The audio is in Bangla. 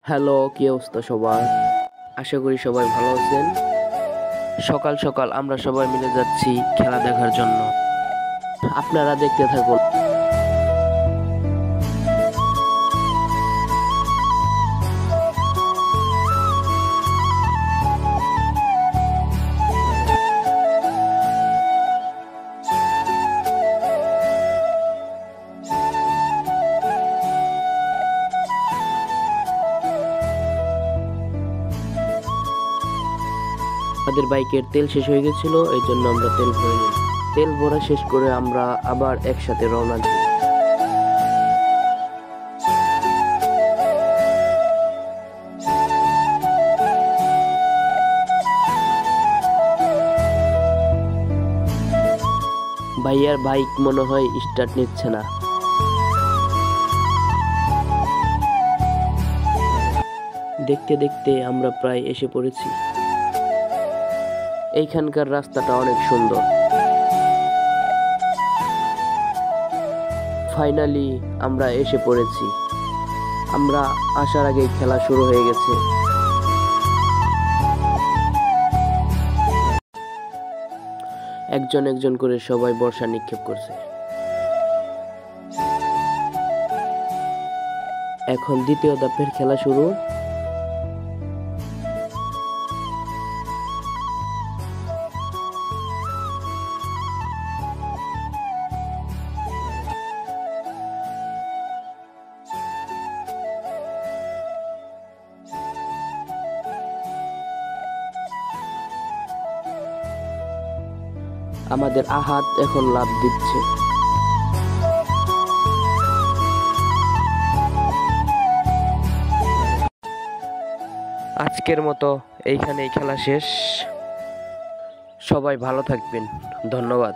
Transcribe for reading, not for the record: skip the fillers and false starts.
হ্যালো, কি অবস্থা সবার? আশা করি সবাই ভালো আছেন। সকাল সকাল আমরা সবাই মিলে যাচ্ছি খেলা দেখার জন্য। আপনারা দেখতে থাকুন। আমাদের বাইকের তেল শেষ হয়ে গেছিল, এই জন্য আমরা তেল ভরে নিই। তেল ভরা শেষ করে আমরা আবার একসাথে রওনা দিই। ভাইয়ার বাইক মনে হয় স্টার্ট নিচ্ছে না। দেখতে দেখতে আমরা প্রায় এসে পড়েছি। এইখানকার রাস্তাটা অনেক সুন্দর। ফাইনালি আমরা এসে পড়েছি। আমরা আসার আগেই খেলা শুরু হয়ে গেছে। একজন একজন করে সবাই বর্ষা নিক্ষেপ করছে। এখন দ্বিতীয় ধাপের খেলা শুরু। আমাদের আহাদ এখন লাফ দিচ্ছে। আজকের মতো এইখানেই খেলা শেষ। সবাই ভালো থাকবেন। ধন্যবাদ।